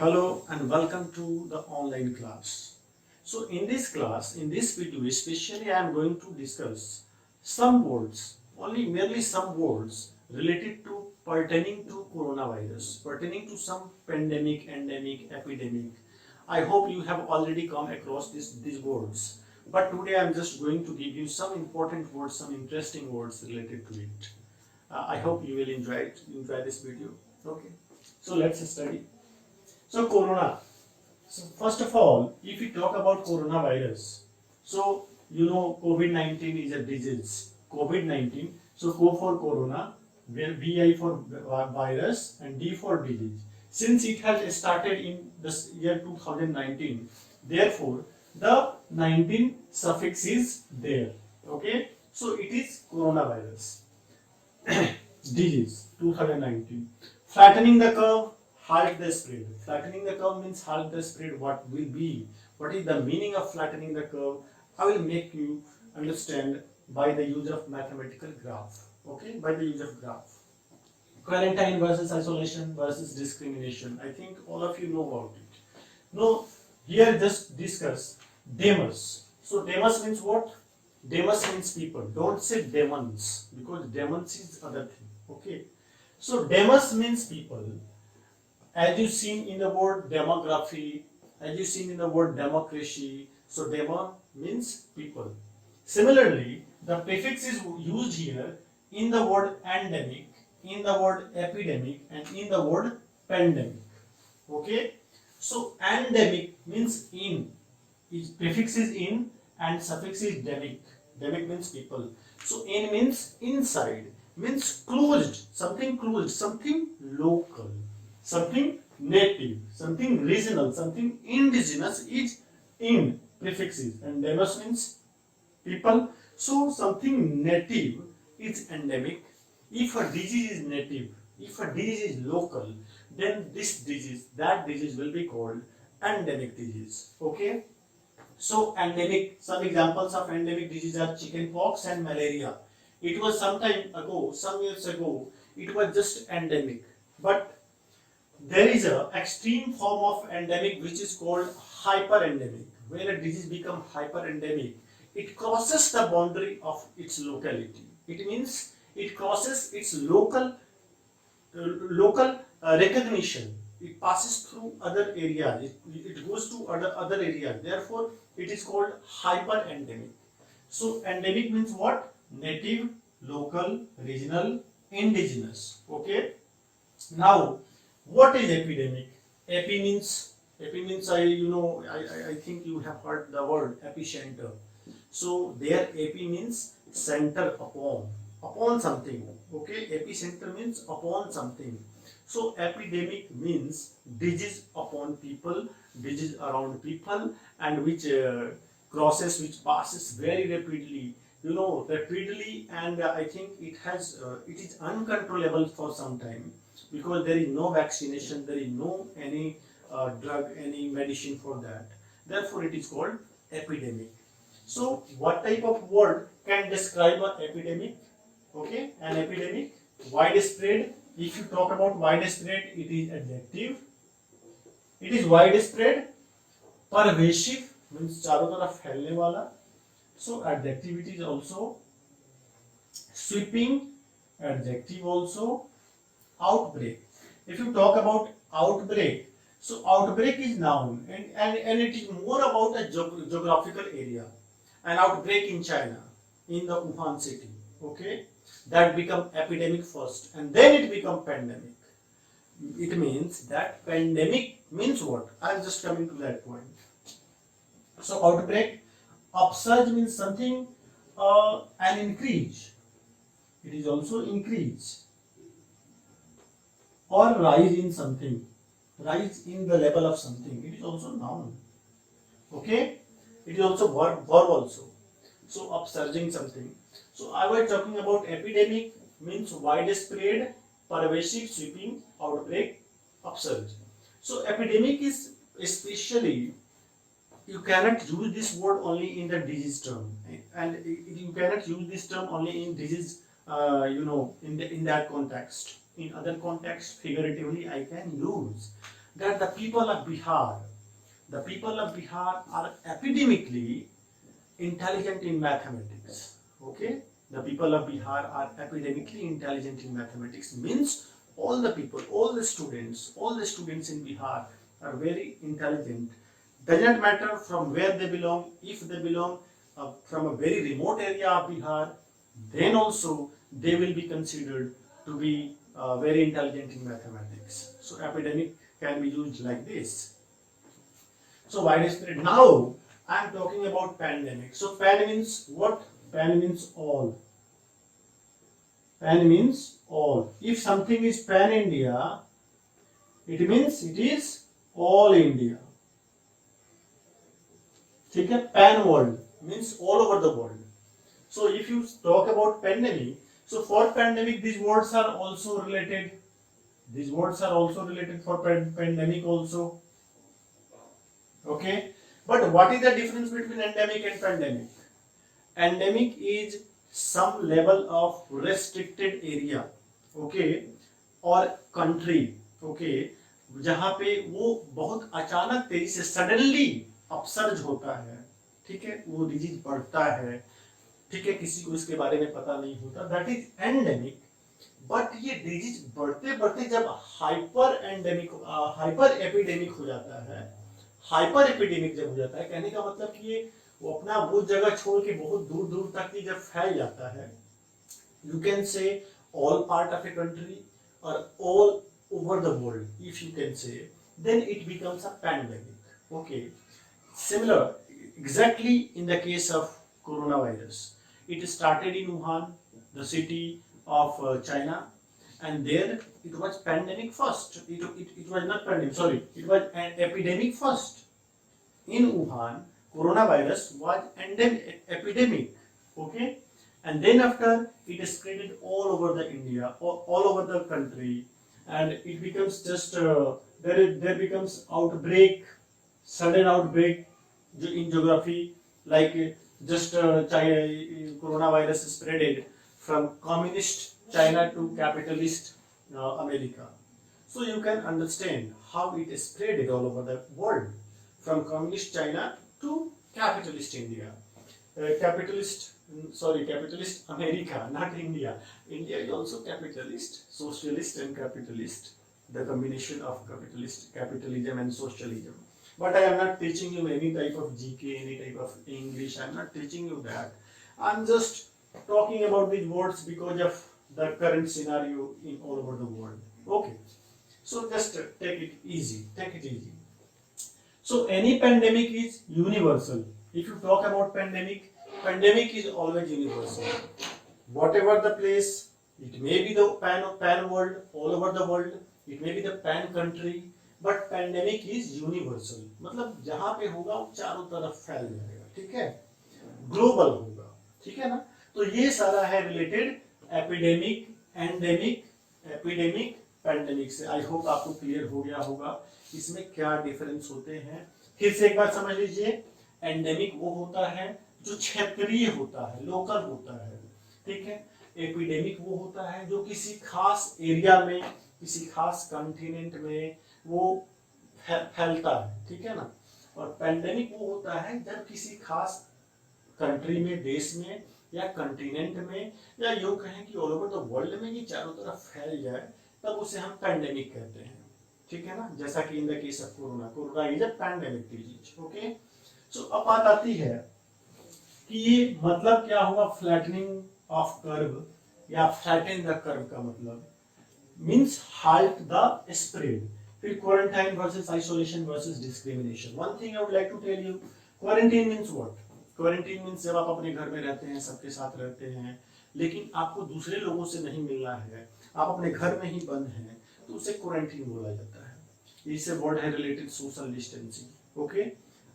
Hello and welcome to the online class. So in this class, in this video especially I am going to discuss some words, only merely some words related to pertaining to coronavirus, pertaining to some pandemic, endemic, epidemic. I hope you have already come across these words. But today I am just going to give you some important words, some interesting words related to it. I hope you will enjoy this video. Okay. So let's study. So corona. So first of all, if we talk about coronavirus, so you know COVID-19 is a disease. COVID-19. So Co for corona, where VI for virus and D for disease. Since it has started in this year 2019, therefore the 19 suffix is there. Okay. So it is coronavirus disease 2019. Flattening the curve, halt the spread. Flattening the curve means halt the spread. What will be? What is the meaning of flattening the curve? I will make you understand by the use of mathematical graph. Okay, by the use of graph. Quarantine versus isolation versus discrimination. I think all of you know about it. Now, here just discuss demos. So demos means what? Demos means people. Don't say demons because demons is other thing. Okay. So demos means people. As you seen in the word demography, as you seen in the word democracy, so demo means people. Similarly, the prefix is used here in the word endemic, in the word epidemic, and in the word pandemic. Okay? So endemic means in. Its prefix is in and suffix is demic. Demic means people. So in means inside, means closed, something local, something native, something regional, something indigenous is in prefixes, and demos means people. So something native is endemic. If a disease is native, if a disease is local, then that disease will be called endemic disease. Okay. So endemic, some examples of endemic disease are chickenpox and malaria. It was some years ago, it was just endemic. But there is a extreme form of endemic which is called hyperendemic. When a disease becomes hyperendemic, it crosses the boundary of its locality. It means it crosses its local recognition. It passes through other areas. It goes to other areas. Therefore, it is called hyperendemic. So endemic means what? Native, local, regional, indigenous. Okay. Now, what is epidemic? Epi means I think you have heard the word epicenter. So there epi means center upon something. Okay, epicenter means upon something. So epidemic means disease upon people, disease around people, and which which passes very rapidly. Rapidly, and I think it is uncontrollable for some time because there is no vaccination, there is no any drug, any medicine for that. Therefore, it is called epidemic. So, what type of word can describe an epidemic? Okay, an epidemic, widespread. If you talk about widespread, it is adjective. It is widespread. परवेशिव means चारों तरफ फैलने वाला. So adjective is also. Sweeping, adjective also. Outbreak. If you talk about outbreak, so outbreak is noun and it is more about a geographical area. An outbreak in China, in the Wuhan city. Okay, that become epidemic first and then it become pandemic. It means that pandemic means what? I am just coming to that point. So outbreak, upsurge means something an increase. It is also increase or rise in something, rise in the level of something. It is also noun. Okay, it is also verb also. So upsurging something. So I was talking about epidemic means widespread, pervasive, sweeping, outbreak, upsurge. So epidemic is especially, you cannot use this word only in the disease term, and you cannot use this term only in disease. In that context. In other context, figuratively, I can use. that the people of Bihar are epidemically intelligent in mathematics. Okay, the people of Bihar are epidemically intelligent in mathematics means all the people, all the students in Bihar are very intelligent. Doesn't matter from where they belong. If they belong from a very remote area of Bihar, then also they will be considered to be very intelligent in mathematics. So epidemic can be used like this. So widespread. Now I am talking about pandemic. So pan means what? Pan means all. Pan means all. If something is pan India, it means it is all India. ठीक है? Pan world means all over the world. So if you talk about pandemic, so for pandemic these words are also related. These words are also related for pandemic also. Okay, but what is the difference between endemic and pandemic? Endemic is some level of restricted area, okay, or country, okay, जहाँ पे वो बहुत अचानक तेजी से suddenly upsurge होता है, ठीक है, वो डिजीज बढ़ता है, ठीक है, किसी को इसके बारे में पता नहीं होता, दैट इज एंडेमिक. बट ये डिजीज बढ़ते बढ़ते जब हाइपर एपिडेमिक हो जाता है, हाइपर एपिडेमिक जब हो जाता है, कहने का मतलब कि ये वो अपना वो जगह छोड़ के बहुत दूर दूर तक ही जब फैल जाता है, you can say all part of a country और all over the world, if you can say, then it becomes a pandemic. Okay, similar exactly in the case of coronavirus, it started in Wuhan, the city of China, and there it was pandemic first. It was not pandemic, sorry, it was an epidemic first. In Wuhan, coronavirus was epidemic, okay, and then after it spread all over the India, all over the country, and it becomes just there becomes outbreak, sudden outbreak in geography, like just coronavirus spreaded from communist China to capitalist America. So you can understand how it spread all over the world from communist China to capitalist India. Capitalist America, not India. India is also capitalist, socialist and capitalist, the combination of capitalism and socialism. But I am not teaching you any type of GK, any type of English. I am not teaching you that. I am just talking about these words because of the current scenario in all over the world. Okay. So just take it easy. Take it easy. So any pandemic is universal. If you talk about pandemic is always universal. Whatever the place, it may be the pan world, all over the world. It may be the pan country. But pandemic is universal, मतलब जहां पे होगा वो चारों तरफ फैल जाएगा, ठीक है, ग्लोबल होगा, ठीक है ना. तो ये सारा है related epidemic, endemic, epidemic, pandemic से. आई होप आपको क्लियर हो गया होगा इसमें क्या डिफरेंस होते हैं. फिर से एक बार समझ लीजिए, एंडेमिक वो होता है जो क्षेत्रीय होता है, लोकल होता है, ठीक है. एपिडेमिक वो होता है जो किसी खास एरिया में, किसी खास कॉन्टिनेंट में वो फैलता है, ठीक है ना. और पैंडेमिक वो होता है जब किसी खास कंट्री में, देश में या कॉन्टिनेंट में, या यूं कहें कि ऑल ओवर द वर्ल्ड में ये चारों तरफ फैल जाए, तब उसे हम पैंडेमिक कहते हैं, ठीक है ना. जैसा कि in the case of corona is a pandemic disease. Okay, so अब बात आती है कि ये मतलब क्या हुआ फ्लैटनिंग ऑफ कर्व या फ्लैटन द कर्व का मतलब मींस halt the spread. फिर quarantine versus isolation versus discrimination. One thing I would like to tell you, quarantine means what? Quarantine means जब आप अपने घर में रहते हैं, सबके साथ रहते हैं, लेकिन आपको दूसरे लोगों से नहीं मिलना है, आप अपने घर में ही बंद हैं, तो उसे क्वारंटाइन बोला जाता है. इससे वर्ड है रिलेटेड सोशल डिस्टेंसिंग. ओके,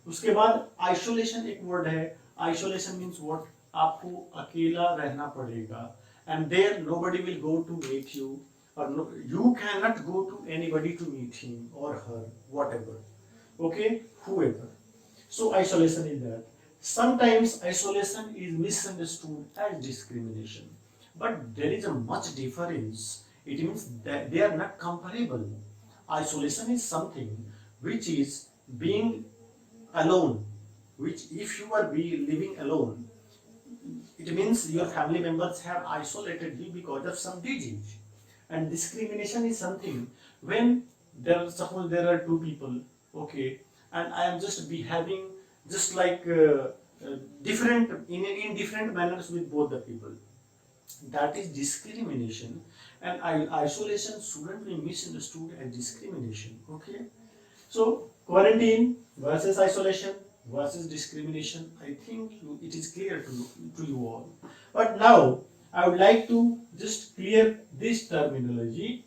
उसके बाद आइसोलेशन एक वर्ड है. Isolation means what? आपको अकेला रहना पड़ेगा, and there nobody will go to meet you, or no, you cannot go to anybody to meet him or her, whatever, okay, whoever. So isolation is that. Sometimes isolation is misunderstood as discrimination, but there is a much difference. It means that they are not comparable. isolation is something which is being alone, which if you are living alone, it means your family members have isolated you because of some disease. And discrimination is something when suppose there are two people, okay, and I am just behaving just like different in different manners with both the people. That is discrimination, and isolation shouldn't be misunderstood as discrimination. Okay, so quarantine versus isolation versus discrimination. I think it is clear to you all. But now I would like to just clear this terminology,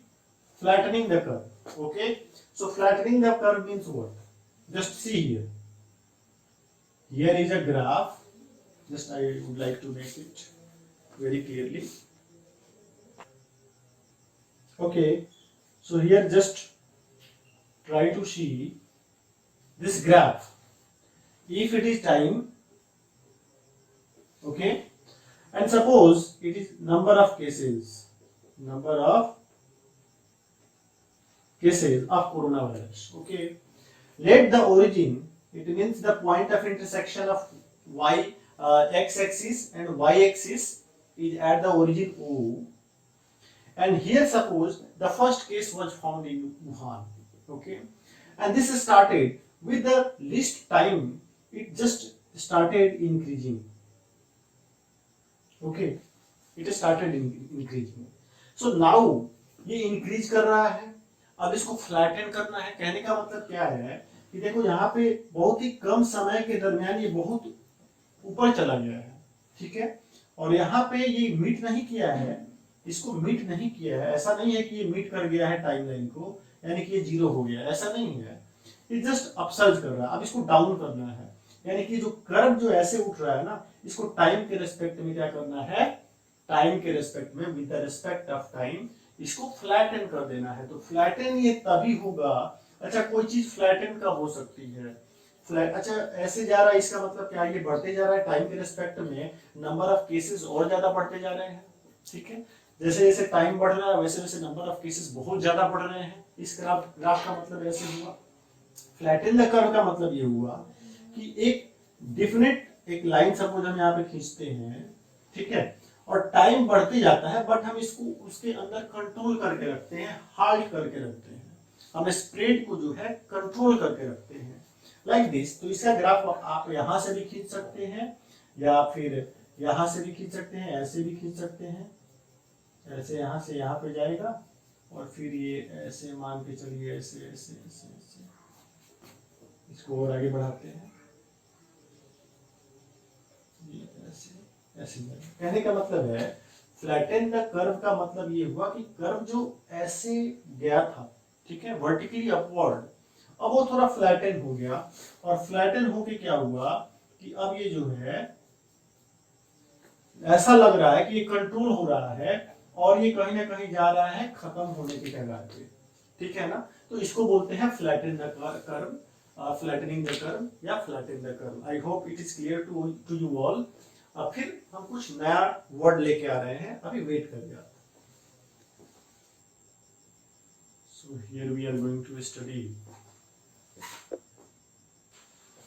flattening the curve. Okay, so flattening the curve means what? Just see here. Here is a graph. Just I would like to make it very clearly. Okay, so here just try to see this graph. If it is time, okay, and suppose it is number of cases of coronavirus, okay, let the origin, it means the point of intersection of x-axis and y-axis is at the origin O, and here suppose the first case was found in Wuhan, okay, and this started with the least time, it just started increasing, okay, it started increasing. So now ये increase कर रहा है, अब इसको flatten करना है. कहने का मतलब क्या है कि देखो यहाँ पे बहुत ही कम समय के दरमियान ये बहुत ऊपर चला गया है, ठीक है, और यहाँ पे ये मीट नहीं किया है, इसको मीट नहीं किया है. ऐसा नहीं है कि ये मीट कर गया है टाइमलाइन को, यानी कि ये जीरो हो गया, ऐसा नहीं है. ये जस्ट अपसर्ज कर रहा है. अब इसको डाउन करना है, यानी कि जो कर्व जो ऐसे उठ रहा है ना, इसको टाइम के रेस्पेक्ट में क्या करना है, टाइम के रेस्पेक्ट में with the respect of time इसको फ्लैटन कर देना है. तो फ्लैटन ये तभी होगा. अच्छा, कोई चीज फ्लैटन कब हो सकती है? अच्छा, ऐसे जा रहा है, इसका मतलब क्या, ये बढ़ते जा रहा है टाइम के रेस्पेक्ट में, नंबर ऑफ केसेस और ज्यादा बढ़ते जा रहे हैं, ठीक है. जैसे जैसे टाइम बढ़ रहा है वैसे वैसे नंबर ऑफ केसेस बहुत ज्यादा बढ़ रहे हैं. इस ग्राफ का मतलब ऐसे हुआ. फ्लैटन द कर्व का मतलब ये हुआ कि एक डेफिनेट एक लाइन सपोज हम यहाँ पे खींचते हैं, ठीक है, और टाइम बढ़ते जाता है, बट हम इसको उसके अंदर कंट्रोल करके रखते हैं, हाल्ट करके रखते हैं, हम स्प्रेड को जो है कंट्रोल करके रखते हैं, लाइक दिस. तो इसका ग्राफ आप यहाँ से भी खींच सकते हैं, या फिर यहाँ से भी खींच सकते हैं, ऐसे भी खींच सकते हैं, ऐसे यहाँ से यहाँ पे जाएगा, और फिर ये ऐसे मान के चलिए, ऐसे ऐसे ऐसे ऐसे इसको और आगे बढ़ाते हैं, ऐसे ऐसे. कहने का मतलब है फ्लैटन द कर्व का मतलब ये हुआ कि कर्व जो ऐसे गया था, ठीक है, वर्टिकली अपवर्ड, अब वो थोड़ा फ्लैटन हो गया, और फ्लैटन होके क्या हुआ कि अब ये जो है ऐसा लग रहा है कि ये कंट्रोल हो रहा है, और ये कहीं ना कहीं जा रहा है खत्म होने की कगार पे, ठीक है ना. तो इसको बोलते हैं flatten the curve, flattening the curve या flatten the curve. I hope it is clear to you all. अब फिर हम कुछ नया वर्ड लेके आ रहे हैं, अभी वेट करिए आप. So here we are going to study.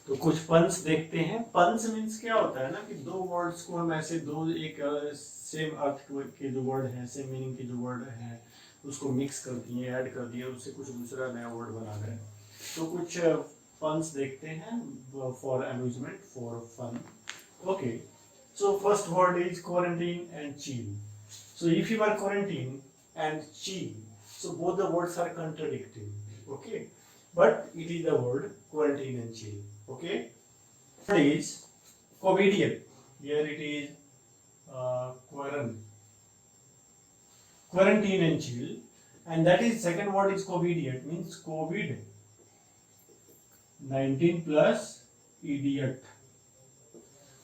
तो कुछ पंस देखते हैं. पंस मीन्स क्या होता है ना कि दो वर्ड्स को हम ऐसे दो एक सेम अर्थ के जो वर्ड हैं, सेम मीनिंग के जो वर्ड हैं, उसको मिक्स कर दिए, ऐड कर दिए, उससे कुछ दूसरा नया वर्ड बना रहे हैं. तो कुछ पंस देखते हैं for amusement, for fun. Okay, so first word is quarantine and chill. So if you are quarantine and chill, so both the words are contradicting, okay, but it is the word quarantine and chill. Okay, it is COVIDian. Here it is quarantine and chill, and that is second word is COVIDian, means COVID-19 plus idiot.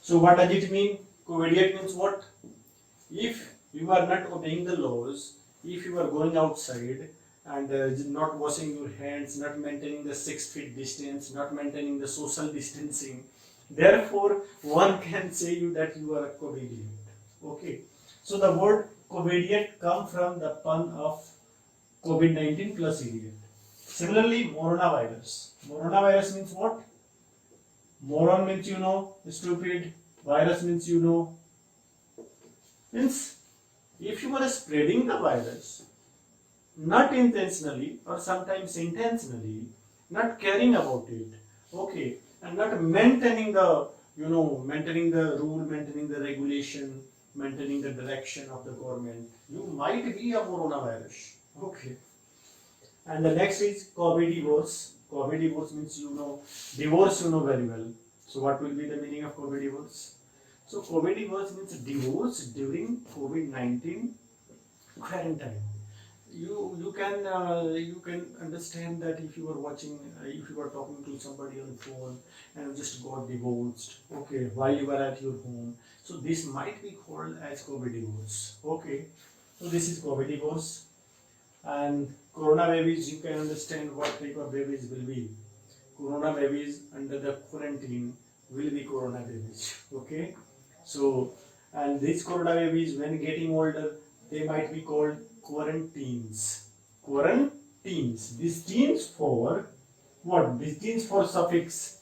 So what does it mean? COVIDiot means what? If you are not obeying the laws, if you are going outside and not washing your hands, not maintaining the 6 feet distance, not maintaining the social distancing, therefore one can say you that you are a COVIDiot. Okay. So the word COVIDiot come from the pun of COVID-19 plus idiot. Similarly, coronavirus. Coronavirus means what? Moron means you know, stupid. Virus means you know. Means if you are spreading the virus, not intentionally or sometimes intentionally, not caring about it, okay, and not maintaining the, maintaining the rule, maintaining the regulation, maintaining the direction of the government, you might be a coronavirus. Okay. And the next is COVID divorce. COVID divorce means divorce you know very well. So what will be the meaning of COVID divorce? So COVID divorce means divorce during COVID-19 quarantine. You can understand that if you are watching, if you are talking to somebody on the phone and you just got divorced, okay, while you are at your home, so this might be called as COVID divorce. Okay, so this is COVID divorce. And corona babies, you can understand what type of babies will be. Corona babies under the quarantine will be corona babies. Okay, so and these corona babies, when getting older, they might be called quarantines. Quarantines. These teens for what? These teens for suffix,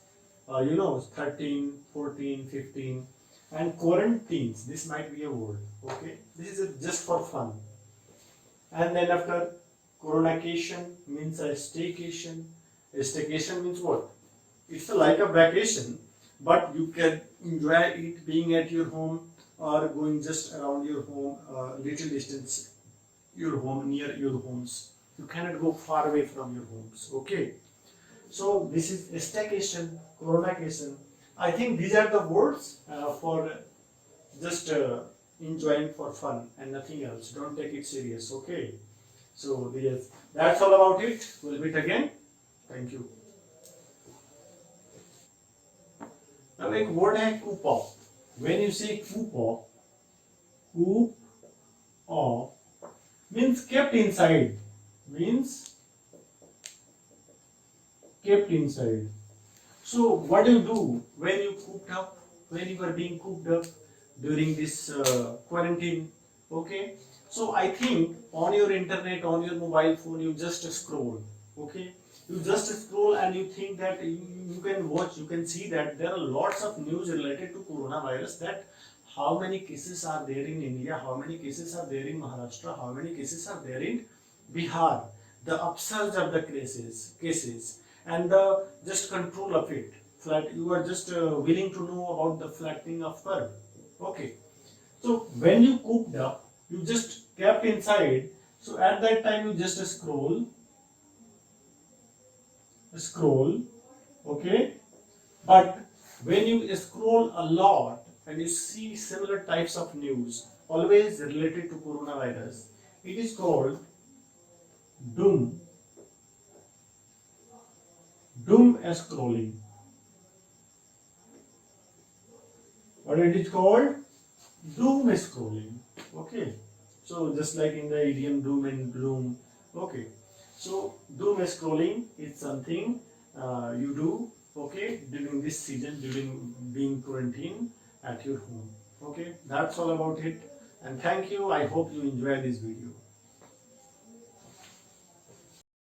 13, 14, 15, and quarantines. This might be a word. Okay, this is just for fun. And then after coronation means a staycation. A staycation means what? It's like a vacation, but you can enjoy it being at your home or going just around your home, little distance, your home, near your homes. You cannot go far away from your homes. Okay. So this is staycation, coronation. I think these are the words for just enjoying for fun and nothing else. Don't take it serious. Okay. So yes, that's all about it. We'll meet again. Thank you. Now एक word है coupa. When you say coupa, coop means kept inside. Means kept inside. So what do you do when you cooped up? When you are being cooped up during this quarantine? Okay. So I think on your internet, on your mobile phone, you just scroll. Okay. You just scroll and you think that you can watch, you can see that there are lots of news related to coronavirus, that how many cases are there in India, how many cases are there in Maharashtra, how many cases are there in Bihar, the upsurge of the cases and the just control of it. You are just willing to know about the flattening of curve. Okay. So when you cooked up, you just kept inside. So at that time you just scroll, okay. But when you scroll a lot and you see similar types of news, always related to coronavirus, it is called doom scrolling. What it is called? Doom scrolling. Okay. So just like in the idiom doom and gloom. Okay. So doom scrolling is something you do, okay, during this season, during being quarantined at your home. Okay. That's all about it. And thank you. I hope you enjoy this video.